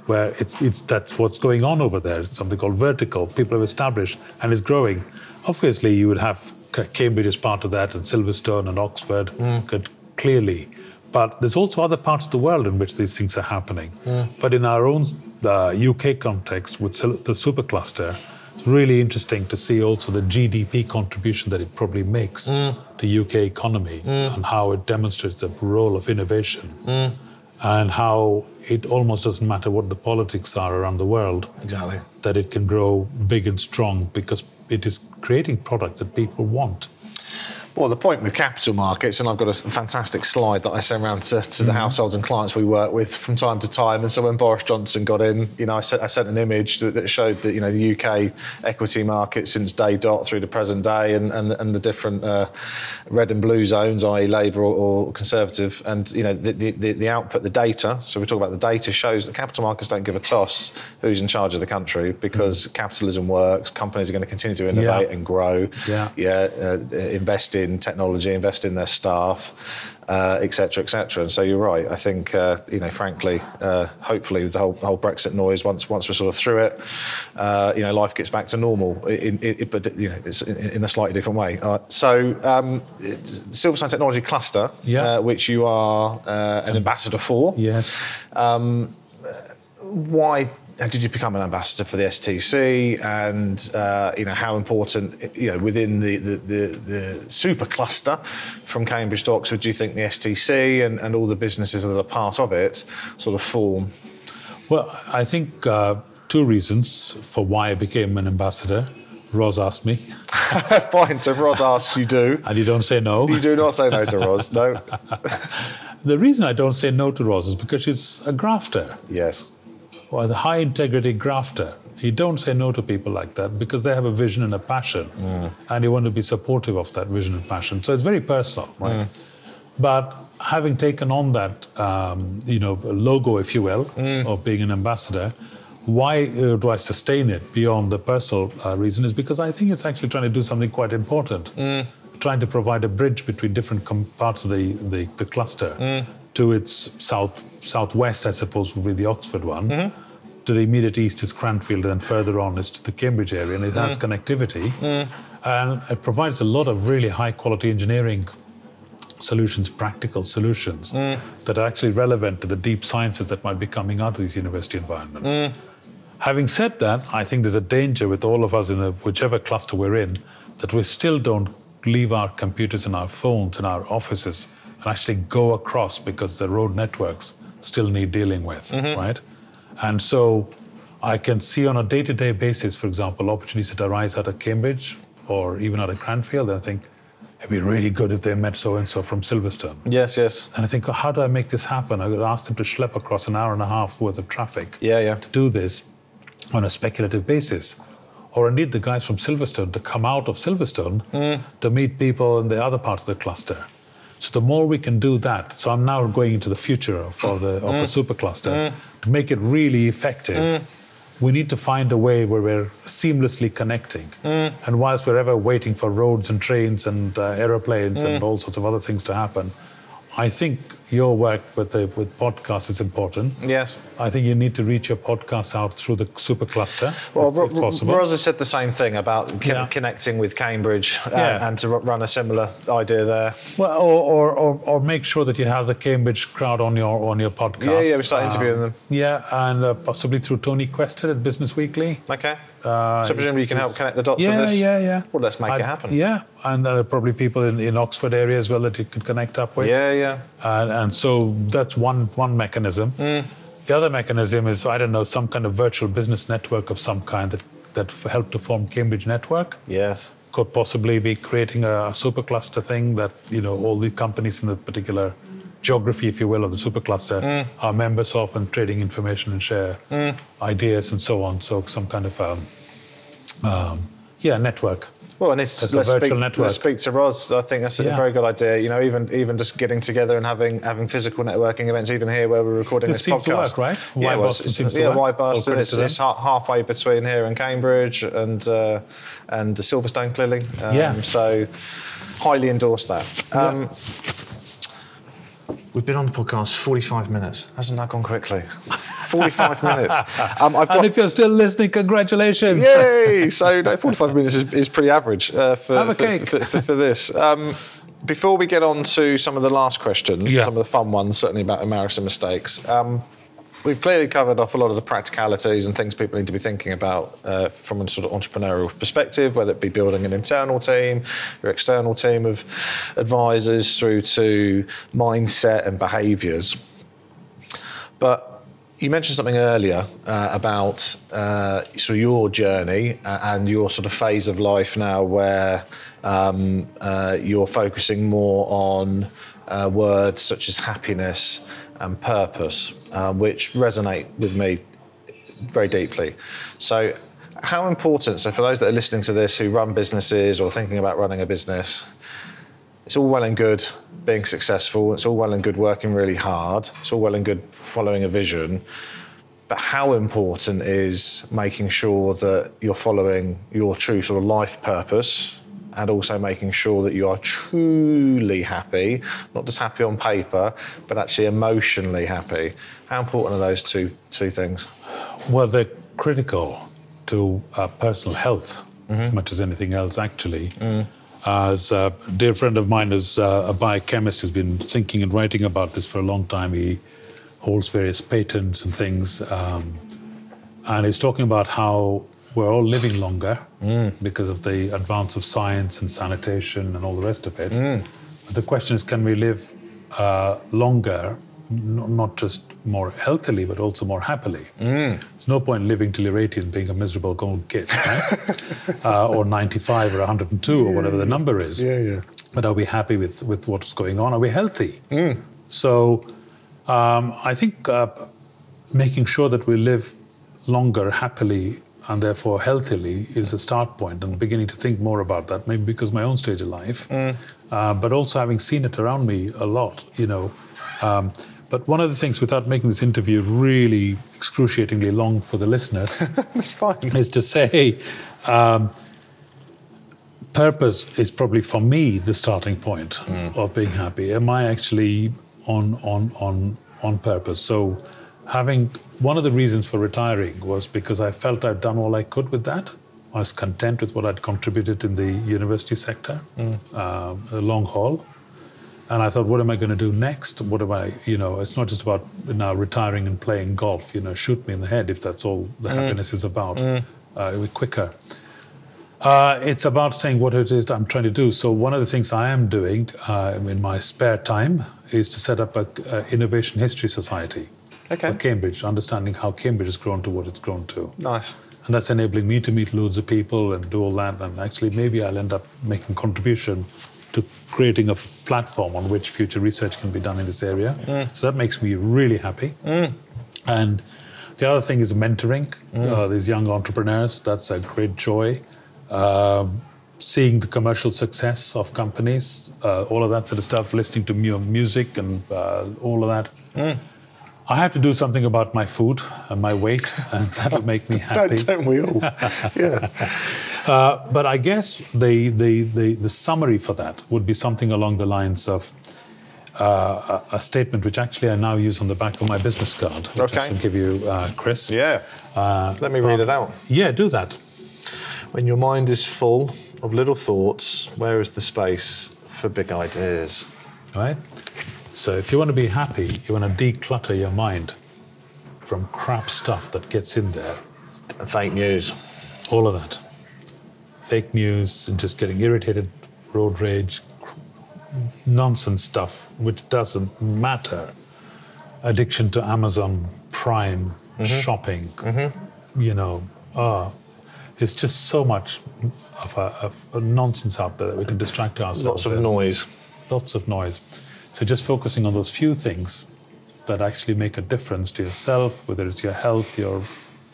B: where that's what's going on over there. It's something called vertical. People have established and it's growing. Obviously, you would have Cambridge as part of that, and Silverstone and Oxford, clearly. But there's also other parts of the world in which these things are happening. But in our own UK context with the supercluster, it's really interesting to see also the GDP contribution that it probably makes to UK economy and how it demonstrates the role of innovation and how it almost doesn't matter what the politics are around the world.
C: Exactly.
B: That it can grow big and strong because it is creating products that people want.
C: Well, the point with capital markets, and I've got a fantastic slide that I send around to the households and clients we work with from time to time. And so when Boris Johnson got in, I sent an image that showed that the UK equity market since day dot through the present day, and the different red and blue zones, i.e. Labour or Conservative, and the output, the data. So we talk about the data shows that capital markets don't give a toss who's in charge of the country because capitalism works. Companies are going to continue to innovate and grow. Invest in technology, invest in their staff, etc., etc. And so you're right. I think, frankly, hopefully with the whole Brexit noise, once we're sort of through it, life gets back to normal. But it's in a slightly different way. Silverstone Technology Cluster, which you are an ambassador for.
B: Yes.
C: Why did you become an ambassador for the STC, and how important within the super cluster from Cambridge to Oxford do you think the STC and all the businesses that are part of it sort of form?
B: Well, I think two reasons for why I became an ambassador. Ros asked me.
C: Fine, so if Ros asks, you do.
B: And you don't say no.
C: You do not say no to Ros, no.
B: The reason I don't say no to Ros is because she's a grafter.
C: Yes.
B: Or the high integrity grafter. You don't say no to people like that because they have a vision and a passion, and you want to be supportive of that vision and passion. So it's very personal, right? But having taken on that, logo, if you will, of being an ambassador, why do I sustain it beyond the personal reason is because I think it's actually trying to do something quite important, trying to provide a bridge between different parts of the cluster. To its southwest, I suppose, would be the Oxford one. To the immediate east is Cranfield, and further on is to the Cambridge area, and it has connectivity. And it provides a lot of really high-quality engineering solutions, practical solutions, that are actually relevant to the deep sciences that might be coming out of these university environments. Having said that, I think there's a danger with all of us in whichever cluster we're in, that we still don't leave our computers and our phones in our offices and actually go across because the road networks still need dealing with, right? And so I can see on a day-to-day basis, for example, opportunities that arise out of Cambridge or even out of Cranfield, and I think it'd be really good if they met so-and-so from Silverstone.
C: Yes.
B: And I think, how do I make this happen? I would ask them to schlep across an hour and a half worth of traffic to do this on a speculative basis. Or indeed the guys from Silverstone to come out of Silverstone to meet people in the other parts of the cluster. So the more we can do that, so I'm now going into the future of a supercluster, to make it really effective, we need to find a way where we're seamlessly connecting. And whilst we're ever waiting for roads and trains and aeroplanes and all sorts of other things to happen, I think your work with podcasts is important.
C: Yes.
B: I think you need to reach your podcast out through the supercluster, if possible.
C: Roz has said the same thing about connecting with Cambridge and to run a similar idea there.
B: Well, or make sure that you have the Cambridge crowd on your podcast.
C: Yeah, we start interviewing them.
B: Yeah, and possibly through Tony Quested at Business Weekly.
C: Okay. So presumably you can help connect the dots on this?
B: Yeah.
C: Well, let's make it happen.
B: Yeah, and probably people in Oxford area as well that you can connect up with.
C: Yeah.
B: And so that's one mechanism. The other mechanism is, I don't know, some kind of virtual business network of some kind that helped to form Cambridge Network.
C: Yes.
B: Could possibly be creating a supercluster thing that, all the companies in the particular geography, if you will, of the supercluster are members of, and trading information and share ideas and so on. So some kind of network.
C: Well, and let's speak to Roz. I think that's a very good idea. Even just getting together and having physical networking events, even here where we're recording this podcast.
B: Seems to work, right?
C: Why Boston? It's halfway between here and Cambridge and Silverstone, clearly. So highly endorse that. We've been on the podcast 45 minutes. Hasn't that gone quickly? 45 minutes.
B: And if you're still listening, congratulations.
C: Yay! So 45 minutes is pretty average for this. Before we get on to some of the last questions, some of the fun ones, certainly about embarrassing mistakes, we've clearly covered off a lot of the practicalities and things people need to be thinking about from a sort of entrepreneurial perspective, whether it be building an internal team, your external team of advisors, through to mindset and behaviours. But you mentioned something earlier about sort of your journey and your sort of phase of life now where you're focusing more on words such as happiness and purpose, which resonate with me very deeply. So how important, so for those that are listening to this who run businesses or thinking about running a business, it's all well and good being successful, it's all well and good working really hard, it's all well and good following a vision, but how important is making sure that you're following your true sort of life purpose, and also making sure that you are truly happy, not just happy on paper, but actually emotionally happy? How important are those two things?
B: Well, they're critical to personal health as much as anything else, actually. As a dear friend of mine is a biochemist, has been thinking and writing about this for a long time. He holds various patents and things, and he's talking about how we're all living longer because of the advance of science and sanitation and all the rest of it. But the question is, can we live longer, not just more healthily, but also more happily? There's no point living till you're 80 and being a miserable old kid, right? Or 95 or 102 or whatever the number is. But are we happy with what's going on? Are we healthy? So I think making sure that we live longer happily and therefore healthily is a start point, and beginning to think more about that, maybe because of my own stage of life, but also having seen it around me a lot, But one of the things, without making this interview really excruciatingly long for the listeners,
C: that's fine,
B: is to say purpose is probably for me the starting point of being happy. Am I actually on purpose? So one of the reasons for retiring was because I felt I'd done all I could with that. I was content with what I'd contributed in the university sector, a long haul. And I thought, what am I going to do next? What am I, it's not just about now retiring and playing golf, shoot me in the head if that's all the happiness is about. It'll be quicker. It's about saying what it is I'm trying to do. So one of the things I am doing in my spare time is to set up an Innovation History Society.
C: Okay.
B: for Cambridge, understanding how Cambridge has grown to what it's grown to.
C: Nice.
B: And that's enabling me to meet loads of people and do all that. And actually, maybe I'll end up making contribution to creating a platform on which future research can be done in this area. So that makes me really happy. And the other thing is mentoring these young entrepreneurs. That's a great joy. Seeing the commercial success of companies, all of that sort of stuff, listening to music and all of that. I have to do something about my food and my weight, and that'll make me happy.
C: Don't we all? Yeah.
B: But I guess the summary for that would be something along the lines of a statement which actually I now use on the back of my business card, which I can give you, Chris.
C: Yeah. Let me read it out.
B: Yeah, do that.
C: When your mind is full of little thoughts, where is the space for big ideas?
B: Right? So if you want to be happy, you want to declutter your mind from crap stuff that gets in there.
C: And fake news.
B: All of that. Fake news and just getting irritated, road rage, nonsense stuff, which doesn't matter. Addiction to Amazon Prime, shopping, it's just so much of a nonsense out there that we can distract ourselves. Lots of noise. So just focusing on those few things that actually make a difference to yourself, whether it's your health, your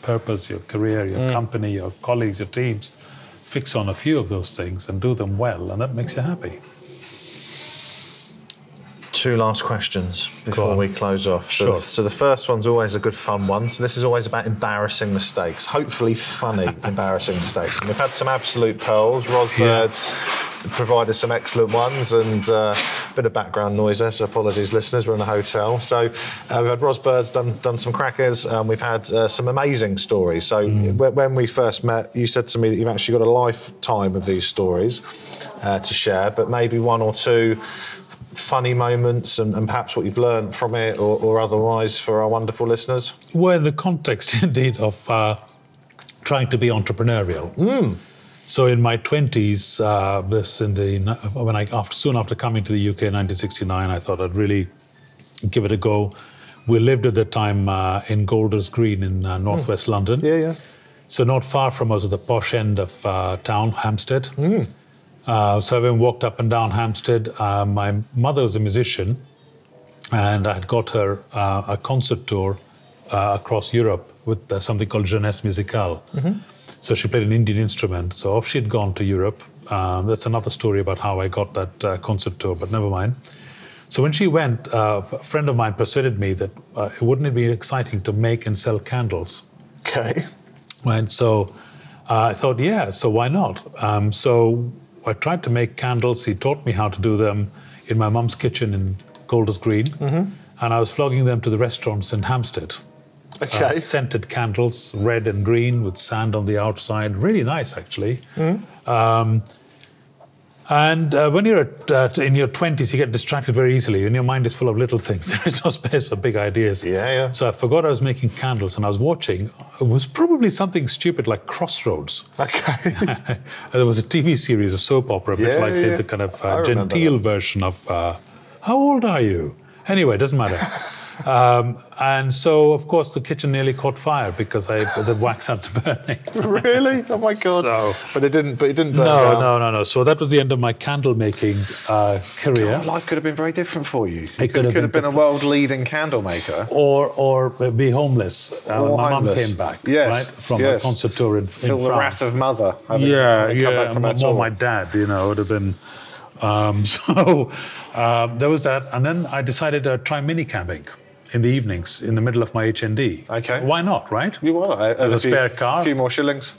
B: purpose, your career, your company, your colleagues, your teams, fix on a few of those things and do them well, and that makes you happy.
C: 2 last questions before we close off.
B: Sure.
C: So the first one's always a good fun one. So this is always about embarrassing mistakes, hopefully funny embarrassing mistakes. And we've had some absolute pearls. Rosberg's provided some excellent ones, and a bit of background noise there, so apologies listeners, we're in a hotel. So we've had Rosberg's done some crackers, we've had some amazing stories. So when we first met, you said to me that you've actually got a lifetime of these stories to share, but maybe 1 or 2 funny moments and perhaps what you've learned from it or otherwise for our wonderful listeners?
B: Well, in the context indeed of trying to be entrepreneurial. So in my 20s, soon after coming to the UK in 1969, I thought I'd really give it a go. We lived at the time in Golders Green in northwest London.
C: Yeah.
B: So not far from us at the posh end of town, Hampstead. So I walked up and down Hampstead. My mother was a musician, and I had got her a concert tour across Europe with something called Jeunesse Musicale. So she played an Indian instrument. So off she'd gone to Europe. That's another story about how I got that concert tour, but never mind. So when she went, a friend of mine persuaded me that wouldn't it be exciting to make and sell candles?
C: Okay.
B: And so I thought, yeah, so why not? So I tried to make candles. He taught me how to do them in my mum's kitchen in Golders Green. And I was flogging them to the restaurants in Hampstead.
C: Okay.
B: Scented candles, red and green with sand on the outside. Really nice, actually. And when you're in your 20s, you get distracted very easily, and your mind is full of little things. There is no space for big ideas.
C: Yeah.
B: So I forgot I was making candles, and I was watching. It was probably something stupid like Crossroads.
C: Okay.
B: There was a TV series, a soap opera, a bit like the kind of genteel version of How Old Are You? Anyway, it doesn't matter. And so, of course, the kitchen nearly caught fire because the wax started burning.
C: Really? Oh my God!
B: So,
C: but it didn't burn down.
B: No. So that was the end of my candle making career.
C: God, life could have been very different for you.
B: It could have
C: been a world-leading candle maker,
B: or be homeless. My mum came back, right, from a concert tour in
C: Feel
B: France.
C: the wrath of mother. Come back from
B: More my dad. It would have been. There was that, and then I decided to try minicamping in the evenings in the middle of my HND.
C: Okay.
B: Why not, right?
C: You want
B: a spare car.
C: A few more shillings.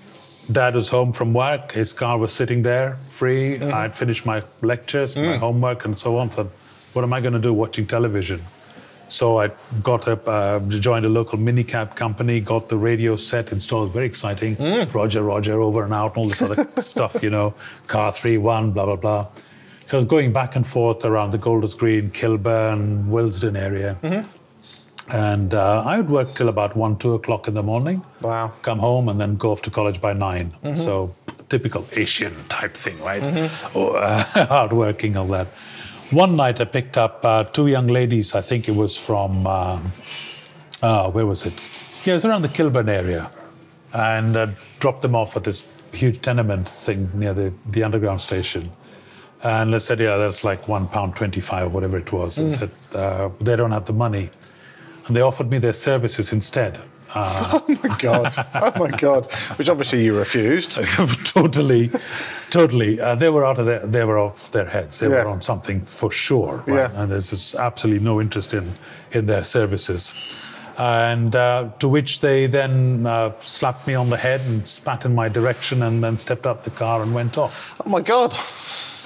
B: Dad was home from work. His car was sitting there, free. I'd finished my lectures, my homework, and so on. So what am I going to do watching television? So I got up, joined a local minicab company, got the radio set installed, very exciting. Roger, over and out, and all this other stuff, car 3-1, blah, blah, blah. So I was going back and forth around the Golders Green, Kilburn, Willesden area. And I would work till about 1-2 o'clock in the morning.
C: Wow.
B: Come home and then go off to college by 9. So typical Asian type thing, right? Hard working, all that. One night I picked up 2 young ladies. I think it was from where was it? Yeah, it was around the Kilburn area. And dropped them off at this huge tenement thing near the underground station. And they said, yeah, that's like £1.25 or whatever it was. And said, they don't have the money. And they offered me their services instead.
C: Oh my God! Which obviously you refused.
B: Totally. They were they were off their heads. They were on something for sure. Right?
C: Yeah.
B: And there's just absolutely no interest in their services. And to which they then slapped me on the head and spat in my direction, and then stepped out the car and went off.
C: Oh my God!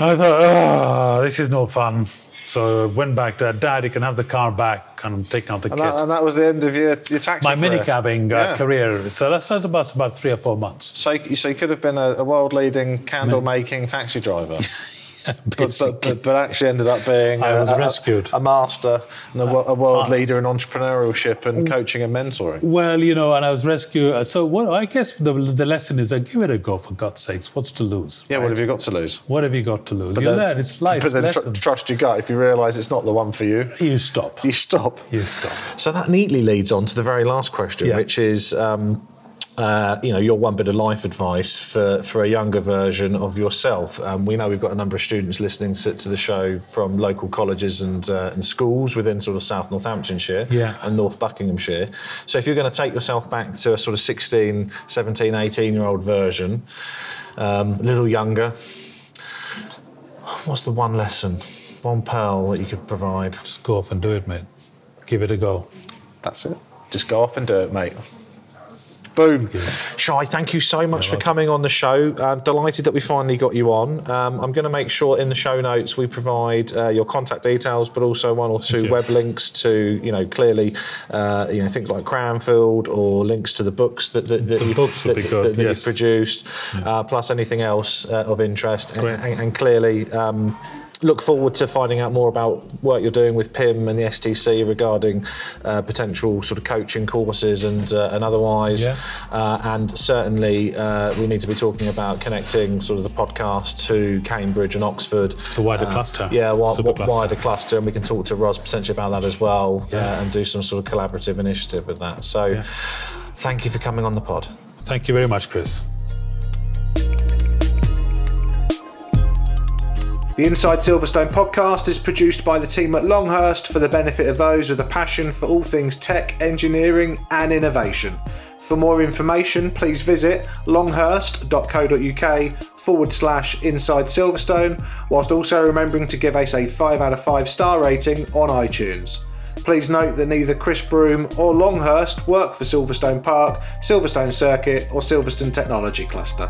B: I thought, this is no fun. So I went back to Dad, you can have the car back, and take out the kit.
C: And that was the end of your taxi
B: My
C: career.
B: minicabbing career. So that's about 3 or 4 months.
C: So you could have been a world-leading candle-making taxi driver. but actually ended up being
B: rescued.
C: A master and a world leader in entrepreneurship and coaching and mentoring.
B: Well, and I was rescued. So I guess the lesson is that give it a go, for God's sakes. What's to lose?
C: Yeah,
B: right?
C: what have you got to lose?
B: What have you got to lose?
C: But
B: You learn. It's life
C: But then
B: lessons.
C: trust your gut. If you realise it's not the one for you,
B: You stop.
C: you stop. So that neatly leads on to the very last question, which is... your one bit of life advice for a younger version of yourself. We know we've got a number of students listening to the show from local colleges and schools within sort of South Northamptonshire and North Buckinghamshire. So if you're going to take yourself back to a sort of 16, 17, 18-year-old version, a little younger, what's the one lesson, one pearl that you could provide?
B: Just go off and do it, mate. Give it a go.
C: That's it. Just go off and do it, mate. Boom.
B: Yeah.
C: Shai, thank you so much for coming on the show. I'm delighted that we finally got you on. I'm going to make sure in the show notes we provide your contact details, but also 1 or 2 web links to, clearly, things like Cranfield, or links to the books that you've produced, plus anything else of interest. And clearly, look forward to finding out more about work you're doing with PIM and the STC regarding potential sort of coaching courses and otherwise. And certainly we need to be talking about connecting sort of the podcast to Cambridge and Oxford.
B: The wider cluster.
C: Wider cluster. And we can talk to Ros potentially about that as well and do some sort of collaborative initiative with that. So thank you for coming on the pod.
B: Thank you very much, Chris.
A: The Inside Silverstone podcast is produced by the team at Longhurst for the benefit of those with a passion for all things tech, engineering and innovation. For more information, please visit longhurst.co.uk/Inside Silverstone, whilst also remembering to give us a 5 out of 5 star rating on iTunes. Please note that neither Chris Broome or Longhurst work for Silverstone Park, Silverstone Circuit or Silverstone Technology Cluster.